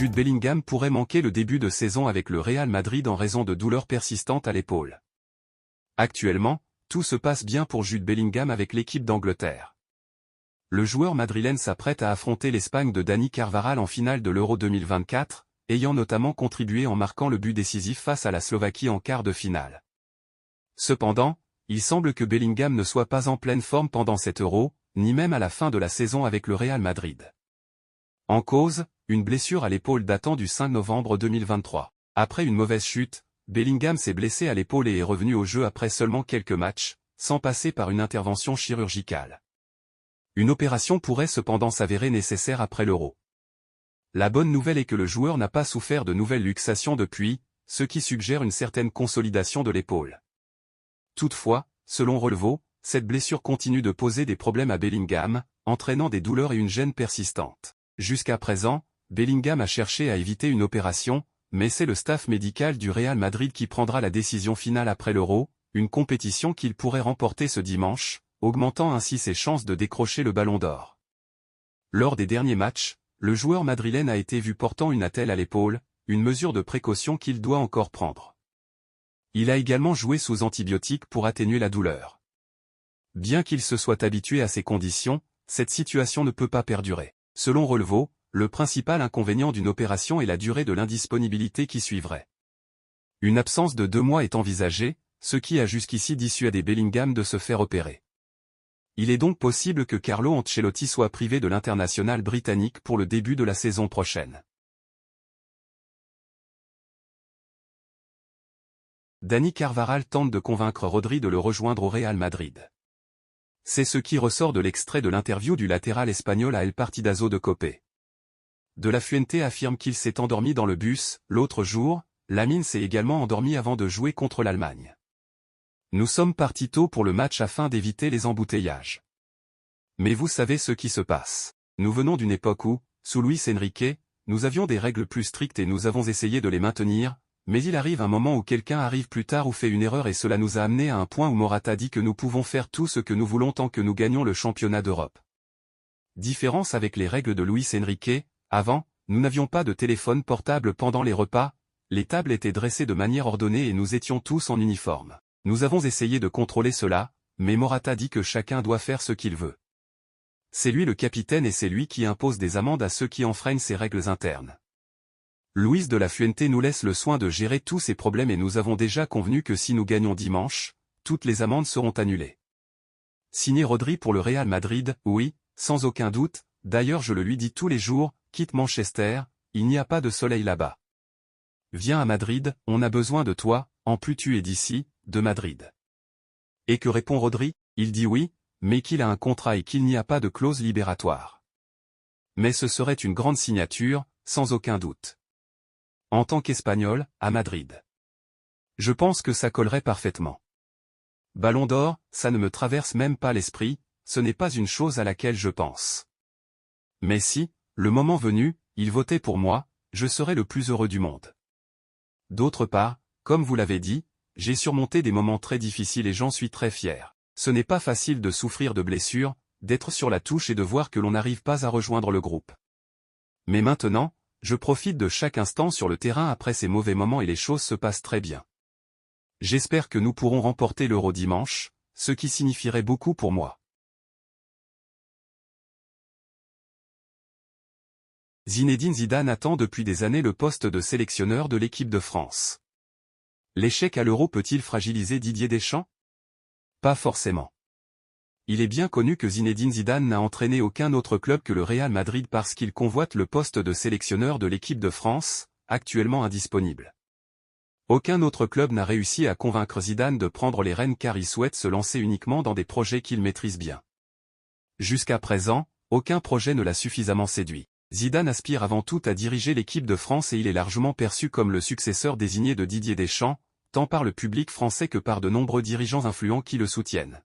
Jude Bellingham pourrait manquer le début de saison avec le Real Madrid en raison de douleurs persistantes à l'épaule. Actuellement, tout se passe bien pour Jude Bellingham avec l'équipe d'Angleterre. Le joueur madrilène s'apprête à affronter l'Espagne de Dani Carvajal en finale de l'Euro 2024, ayant notamment contribué en marquant le but décisif face à la Slovaquie en quart de finale. Cependant, il semble que Bellingham ne soit pas en pleine forme pendant cet Euro, ni même à la fin de la saison avec le Real Madrid. En cause, une blessure à l'épaule datant du 5 novembre 2023. Après une mauvaise chute, Bellingham s'est blessé à l'épaule et est revenu au jeu après seulement quelques matchs, sans passer par une intervention chirurgicale. Une opération pourrait cependant s'avérer nécessaire après l'Euro. La bonne nouvelle est que le joueur n'a pas souffert de nouvelles luxations depuis, ce qui suggère une certaine consolidation de l'épaule. Toutefois, selon Relevo, cette blessure continue de poser des problèmes à Bellingham, entraînant des douleurs et une gêne persistante. Jusqu'à présent, Bellingham a cherché à éviter une opération, mais c'est le staff médical du Real Madrid qui prendra la décision finale après l'Euro, une compétition qu'il pourrait remporter ce dimanche, augmentant ainsi ses chances de décrocher le Ballon d'Or. Lors des derniers matchs, le joueur madrilène a été vu portant une attelle à l'épaule, une mesure de précaution qu'il doit encore prendre. Il a également joué sous antibiotiques pour atténuer la douleur. Bien qu'il se soit habitué à ces conditions, cette situation ne peut pas perdurer. Selon Relevo, le principal inconvénient d'une opération est la durée de l'indisponibilité qui suivrait. Une absence de 2 mois est envisagée, ce qui a jusqu'ici dissuadé Bellingham de se faire opérer. Il est donc possible que Carlo Ancelotti soit privé de l'international britannique pour le début de la saison prochaine. Dani Carvajal tente de convaincre Rodri de le rejoindre au Real Madrid. C'est ce qui ressort de l'extrait de l'interview du latéral espagnol à El Partidazo de Cope. De la Fuente affirme qu'il s'est endormi dans le bus. L'autre jour, Lamine s'est également endormi avant de jouer contre l'Allemagne. Nous sommes partis tôt pour le match afin d'éviter les embouteillages. Mais vous savez ce qui se passe. Nous venons d'une époque où, sous Luis Enrique, nous avions des règles plus strictes et nous avons essayé de les maintenir, mais il arrive un moment où quelqu'un arrive plus tard ou fait une erreur et cela nous a amené à un point où Morata dit que nous pouvons faire tout ce que nous voulons tant que nous gagnons le championnat d'Europe. Différence avec les règles de Luis Enrique, avant, nous n'avions pas de téléphone portable pendant les repas, les tables étaient dressées de manière ordonnée et nous étions tous en uniforme. Nous avons essayé de contrôler cela, mais Morata dit que chacun doit faire ce qu'il veut. C'est lui le capitaine et c'est lui qui impose des amendes à ceux qui enfreignent ces règles internes. Luis de la Fuente nous laisse le soin de gérer tous ces problèmes et nous avons déjà convenu que si nous gagnons dimanche, toutes les amendes seront annulées. Signé Rodri pour le Real Madrid, oui, sans aucun doute, d'ailleurs je le lui dis tous les jours, quitte Manchester, il n'y a pas de soleil là-bas. Viens à Madrid, on a besoin de toi, en plus tu es d'ici, de Madrid. Et que répond Rodri? Il dit oui, mais qu'il a un contrat et qu'il n'y a pas de clause libératoire. Mais ce serait une grande signature, sans aucun doute. En tant qu'Espagnol, à Madrid. Je pense que ça collerait parfaitement. Ballon d'Or, ça ne me traverse même pas l'esprit, ce n'est pas une chose à laquelle je pense. Mais si, le moment venu, il votait pour moi, je serais le plus heureux du monde. D'autre part, comme vous l'avez dit, j'ai surmonté des moments très difficiles et j'en suis très fier. Ce n'est pas facile de souffrir de blessures, d'être sur la touche et de voir que l'on n'arrive pas à rejoindre le groupe. Mais maintenant, je profite de chaque instant sur le terrain après ces mauvais moments et les choses se passent très bien. J'espère que nous pourrons remporter l'Euro dimanche, ce qui signifierait beaucoup pour moi. Zinedine Zidane attend depuis des années le poste de sélectionneur de l'équipe de France. L'échec à l'Euro peut-il fragiliser Didier Deschamps? Pas forcément. Il est bien connu que Zinedine Zidane n'a entraîné aucun autre club que le Real Madrid parce qu'il convoite le poste de sélectionneur de l'équipe de France, actuellement indisponible. Aucun autre club n'a réussi à convaincre Zidane de prendre les rênes car il souhaite se lancer uniquement dans des projets qu'il maîtrise bien. Jusqu'à présent, aucun projet ne l'a suffisamment séduit. Zidane aspire avant tout à diriger l'équipe de France et il est largement perçu comme le successeur désigné de Didier Deschamps, tant par le public français que par de nombreux dirigeants influents qui le soutiennent.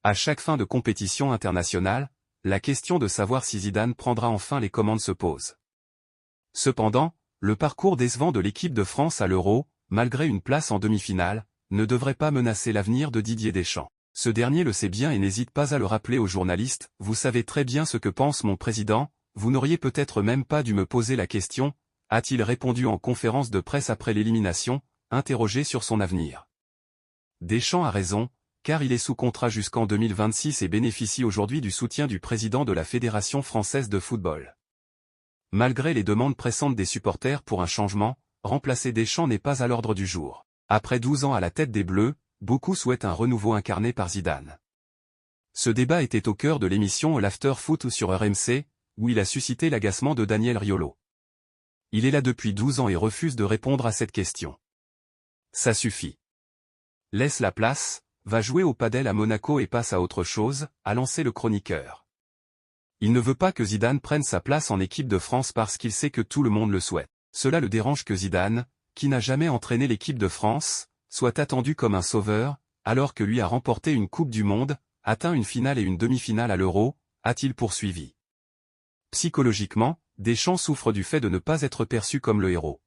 À chaque fin de compétition internationale, la question de savoir si Zidane prendra enfin les commandes se pose. Cependant, le parcours décevant de l'équipe de France à l'Euro, malgré une place en demi-finale, ne devrait pas menacer l'avenir de Didier Deschamps. Ce dernier le sait bien et n'hésite pas à le rappeler aux journalistes, vous savez très bien ce que pense mon président, vous n'auriez peut-être même pas dû me poser la question, a-t-il répondu en conférence de presse après l'élimination, interrogé sur son avenir. Deschamps a raison, car il est sous contrat jusqu'en 2026 et bénéficie aujourd'hui du soutien du président de la Fédération française de football. Malgré les demandes pressantes des supporters pour un changement, remplacer Deschamps n'est pas à l'ordre du jour. Après 12 ans à la tête des Bleus, beaucoup souhaitent un renouveau incarné par Zidane. Ce débat était au cœur de l'émission l'After Foot sur RMC, où il a suscité l'agacement de Daniel Riolo. Il est là depuis 12 ans et refuse de répondre à cette question. Ça suffit. Laisse la place, va jouer au padel à Monaco et passe à autre chose, a lancé le chroniqueur. Il ne veut pas que Zidane prenne sa place en équipe de France parce qu'il sait que tout le monde le souhaite. Cela le dérange que Zidane, qui n'a jamais entraîné l'équipe de France, soit attendu comme un sauveur, alors que lui a remporté une Coupe du Monde, atteint une finale et une demi-finale à l'Euro, a-t-il poursuivi. Psychologiquement, Deschamps souffre du fait de ne pas être perçu comme le héros.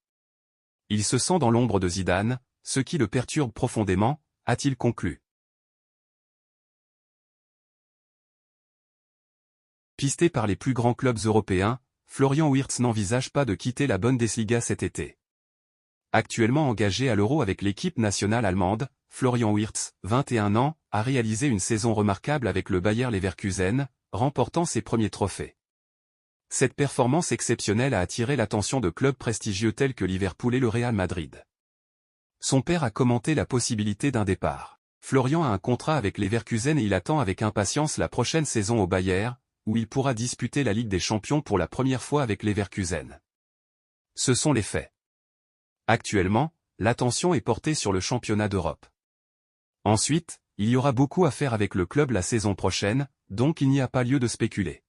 Il se sent dans l'ombre de Zidane, ce qui le perturbe profondément, a-t-il conclu. Pisté par les plus grands clubs européens, Florian Wirtz n'envisage pas de quitter la Bundesliga cet été. Actuellement engagé à l'Euro avec l'équipe nationale allemande, Florian Wirtz, 21 ans, a réalisé une saison remarquable avec le Bayer Leverkusen, remportant ses premiers trophées. Cette performance exceptionnelle a attiré l'attention de clubs prestigieux tels que Liverpool et le Real Madrid. Son père a commenté la possibilité d'un départ. Florian a un contrat avec Leverkusen et il attend avec impatience la prochaine saison au Bayer, où il pourra disputer la Ligue des Champions pour la première fois avec Leverkusen. Ce sont les faits. Actuellement, l'attention est portée sur le championnat d'Europe. Ensuite, il y aura beaucoup à faire avec le club la saison prochaine, donc il n'y a pas lieu de spéculer.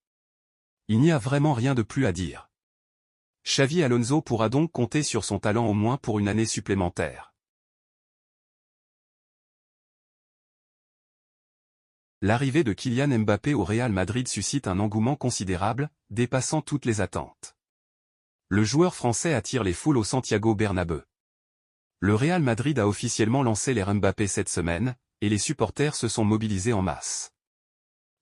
Il n'y a vraiment rien de plus à dire. Xavi Alonso pourra donc compter sur son talent au moins pour une année supplémentaire. L'arrivée de Kylian Mbappé au Real Madrid suscite un engouement considérable, dépassant toutes les attentes. Le joueur français attire les foules au Santiago Bernabéu. Le Real Madrid a officiellement lancé l'ère Mbappé cette semaine, et les supporters se sont mobilisés en masse.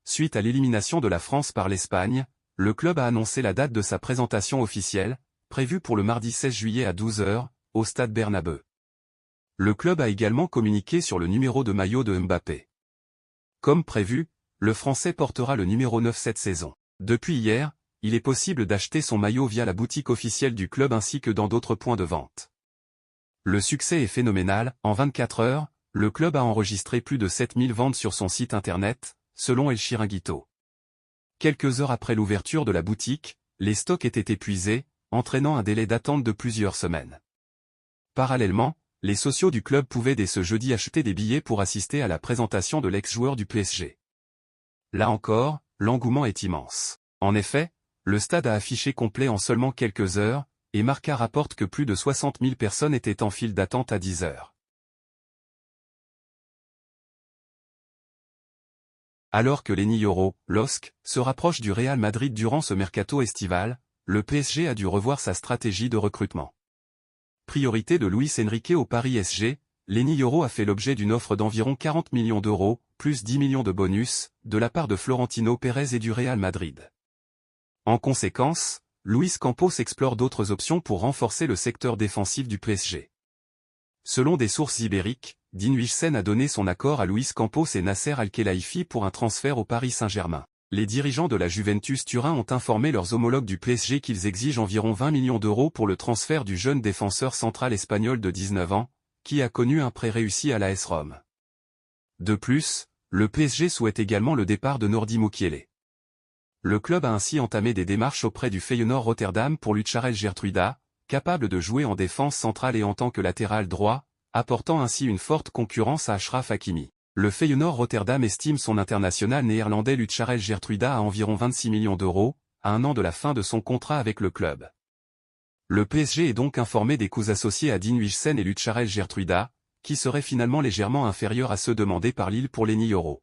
Suite à l'élimination de la France par l'Espagne, le club a annoncé la date de sa présentation officielle, prévue pour le mardi 16 juillet à 12 h, au stade Bernabéu. Le club a également communiqué sur le numéro de maillot de Mbappé. Comme prévu, le Français portera le numéro 9 cette saison. Depuis hier, il est possible d'acheter son maillot via la boutique officielle du club ainsi que dans d'autres points de vente. Le succès est phénoménal, en 24 heures, le club a enregistré plus de 7000 ventes sur son site internet, selon El Chiringuito. Quelques heures après l'ouverture de la boutique, les stocks étaient épuisés, entraînant un délai d'attente de plusieurs semaines. Parallèlement, les socios du club pouvaient dès ce jeudi acheter des billets pour assister à la présentation de l'ex-joueur du PSG. Là encore, l'engouement est immense. En effet, le stade a affiché complet en seulement quelques heures, et Marca rapporte que plus de 60 000 personnes étaient en file d'attente à 10 heures. Alors que Lenny Yoro, LOSC, se rapproche du Real Madrid durant ce mercato estival, le PSG a dû revoir sa stratégie de recrutement. Priorité de Luis Enrique au Paris SG, Lenny Yoro a fait l'objet d'une offre d'environ 40 millions d'euros, plus 10 millions de bonus, de la part de Florentino Pérez et du Real Madrid. En conséquence, Luis Campos explore d'autres options pour renforcer le secteur défensif du PSG. Selon des sources ibériques, Dean Huijsen a donné son accord à Luis Campos et Nasser Al-Khelaifi pour un transfert au Paris Saint-Germain. Les dirigeants de la Juventus Turin ont informé leurs homologues du PSG qu'ils exigent environ 20 millions d'euros pour le transfert du jeune défenseur central espagnol de 19 ans, qui a connu un prêt réussi à l'AS Rome. De plus, le PSG souhaite également le départ de Nordi Mukiele. Le club a ainsi entamé des démarches auprès du Feyenoord Rotterdam pour Lucharel Gertruida, capable de jouer en défense centrale et en tant que latéral droit, apportant ainsi une forte concurrence à Achraf Hakimi. Le Feyenoord Rotterdam estime son international néerlandais Lucharel Gertruida à environ 26 millions d'euros, à un an de la fin de son contrat avec le club. Le PSG est donc informé des coûts associés à Dean Huijsen et Lucharel Gertruida, qui seraient finalement légèrement inférieurs à ceux demandés par Lille pour Lenny Yoro.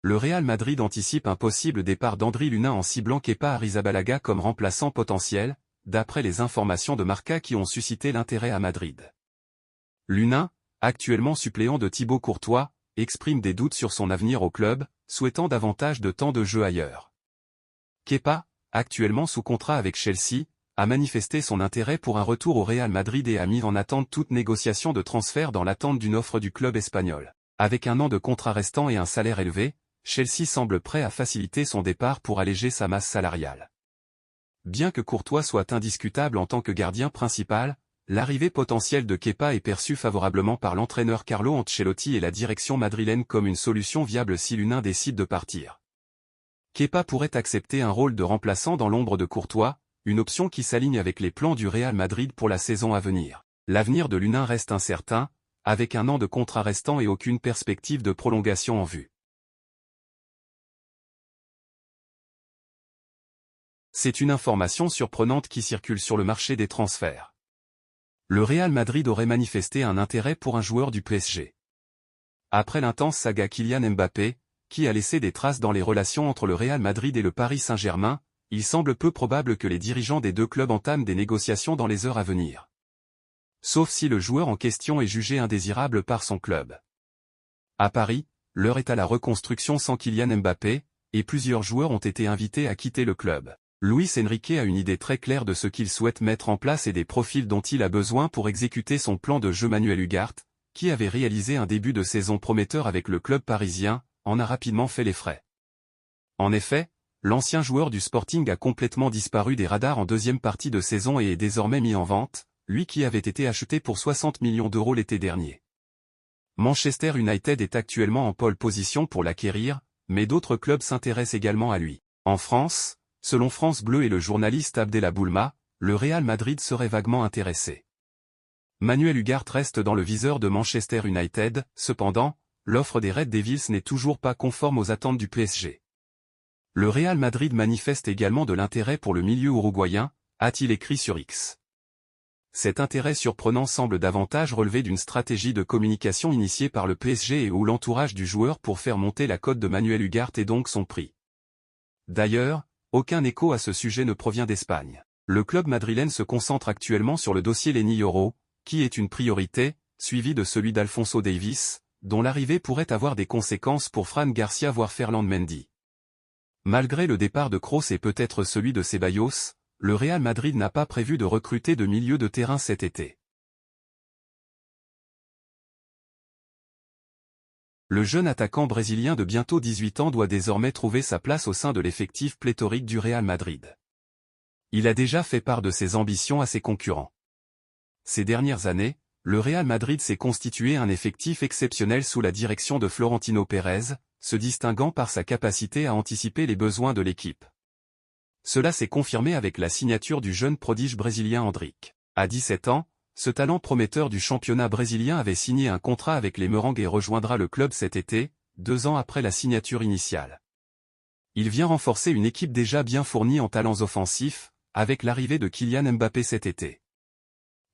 Le Real Madrid anticipe un possible départ d'Andry Lunin en ciblant Kepa Arrizabalaga comme remplaçant potentiel, d'après les informations de Marca qui ont suscité l'intérêt à Madrid. Lunin, actuellement suppléant de Thibaut Courtois, exprime des doutes sur son avenir au club, souhaitant davantage de temps de jeu ailleurs. Kepa, actuellement sous contrat avec Chelsea, a manifesté son intérêt pour un retour au Real Madrid et a mis en attente toute négociation de transfert dans l'attente d'une offre du club espagnol. Avec un an de contrat restant et un salaire élevé, Chelsea semble prêt à faciliter son départ pour alléger sa masse salariale. Bien que Courtois soit indiscutable en tant que gardien principal, l'arrivée potentielle de Kepa est perçue favorablement par l'entraîneur Carlo Ancelotti et la direction madrilène comme une solution viable si l'un décide de partir. Kepa pourrait accepter un rôle de remplaçant dans l'ombre de Courtois, une option qui s'aligne avec les plans du Real Madrid pour la saison à venir. L'avenir de l'U19 reste incertain, avec un an de contrat restant et aucune perspective de prolongation en vue. C'est une information surprenante qui circule sur le marché des transferts. Le Real Madrid aurait manifesté un intérêt pour un joueur du PSG. Après l'intense saga Kylian Mbappé, qui a laissé des traces dans les relations entre le Real Madrid et le Paris Saint-Germain, il semble peu probable que les dirigeants des deux clubs entament des négociations dans les heures à venir. Sauf si le joueur en question est jugé indésirable par son club. À Paris, l'heure est à la reconstruction sans Kylian Mbappé, et plusieurs joueurs ont été invités à quitter le club. Luis Enrique a une idée très claire de ce qu'il souhaite mettre en place et des profils dont il a besoin pour exécuter son plan de jeu. Manuel Ugarte, qui avait réalisé un début de saison prometteur avec le club parisien, en a rapidement fait les frais. En effet, l'ancien joueur du Sporting a complètement disparu des radars en deuxième partie de saison et est désormais mis en vente, lui qui avait été acheté pour 60 millions d'euros l'été dernier. Manchester United est actuellement en pole position pour l'acquérir, mais d'autres clubs s'intéressent également à lui. En France, selon France Bleu et le journaliste Abdel Aboulma, le Real Madrid serait vaguement intéressé. Manuel Ugarte reste dans le viseur de Manchester United, cependant, l'offre des Red Devils n'est toujours pas conforme aux attentes du PSG. Le Real Madrid manifeste également de l'intérêt pour le milieu uruguayen, a-t-il écrit sur X. Cet intérêt surprenant semble davantage relever d'une stratégie de communication initiée par le PSG et ou l'entourage du joueur pour faire monter la cote de Manuel Ugarte et donc son prix. D'ailleurs, aucun écho à ce sujet ne provient d'Espagne. Le club madrilène se concentre actuellement sur le dossier Lenny Yoro, qui est une priorité, suivi de celui d'Alphonso Davies, dont l'arrivée pourrait avoir des conséquences pour Fran Garcia voire Ferland Mendy. Malgré le départ de Kroos et peut-être celui de Ceballos, le Real Madrid n'a pas prévu de recruter de milieu de terrain cet été. Le jeune attaquant brésilien de bientôt 18 ans doit désormais trouver sa place au sein de l'effectif pléthorique du Real Madrid. Il a déjà fait part de ses ambitions à ses concurrents. Ces dernières années, le Real Madrid s'est constitué un effectif exceptionnel sous la direction de Florentino Pérez, se distinguant par sa capacité à anticiper les besoins de l'équipe. Cela s'est confirmé avec la signature du jeune prodige brésilien Endrick. À 17 ans, ce talent prometteur du championnat brésilien avait signé un contrat avec les Merengues et rejoindra le club cet été, 2 ans après la signature initiale. Il vient renforcer une équipe déjà bien fournie en talents offensifs, avec l'arrivée de Kylian Mbappé cet été.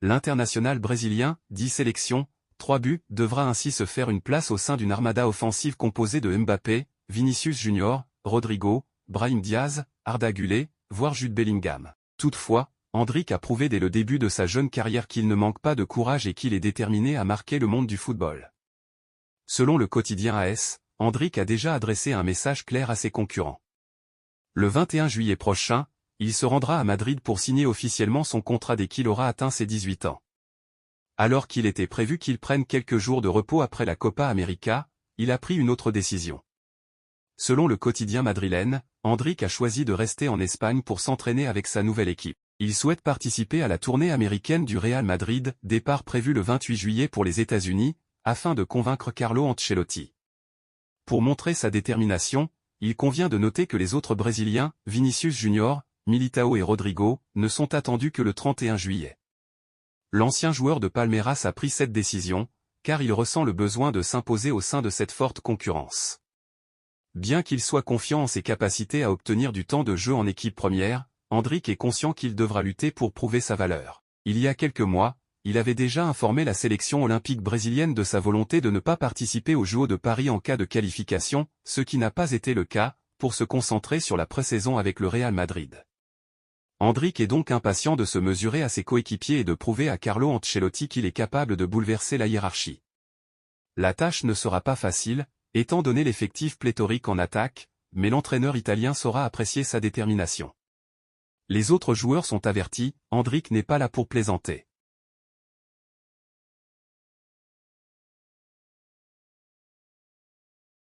L'international brésilien, 10 sélections, 3 buts, devra ainsi se faire une place au sein d'une armada offensive composée de Mbappé, Vinicius Junior, Rodrigo, Brahim Diaz, Arda Güler, voire Jude Bellingham. Toutefois, Endrick a prouvé dès le début de sa jeune carrière qu'il ne manque pas de courage et qu'il est déterminé à marquer le monde du football. Selon le quotidien AS, Endrick a déjà adressé un message clair à ses concurrents. Le 21 juillet prochain, il se rendra à Madrid pour signer officiellement son contrat dès qu'il aura atteint ses 18 ans. Alors qu'il était prévu qu'il prenne quelques jours de repos après la Copa América, il a pris une autre décision. Selon le quotidien madrilène, Endrick a choisi de rester en Espagne pour s'entraîner avec sa nouvelle équipe. Il souhaite participer à la tournée américaine du Real Madrid, départ prévu le 28 juillet pour les États-Unis, afin de convaincre Carlo Ancelotti. Pour montrer sa détermination, il convient de noter que les autres Brésiliens, Vinicius Junior, Militao et Rodrigo, ne sont attendus que le 31 juillet. L'ancien joueur de Palmeiras a pris cette décision, car il ressent le besoin de s'imposer au sein de cette forte concurrence. Bien qu'il soit confiant en ses capacités à obtenir du temps de jeu en équipe première, Endrick est conscient qu'il devra lutter pour prouver sa valeur. Il y a quelques mois, il avait déjà informé la sélection olympique brésilienne de sa volonté de ne pas participer aux JO de Paris en cas de qualification, ce qui n'a pas été le cas, pour se concentrer sur la pré-saison avec le Real Madrid. Endrick est donc impatient de se mesurer à ses coéquipiers et de prouver à Carlo Ancelotti qu'il est capable de bouleverser la hiérarchie. La tâche ne sera pas facile, étant donné l'effectif pléthorique en attaque, mais l'entraîneur italien saura apprécier sa détermination. Les autres joueurs sont avertis, Endrick n'est pas là pour plaisanter.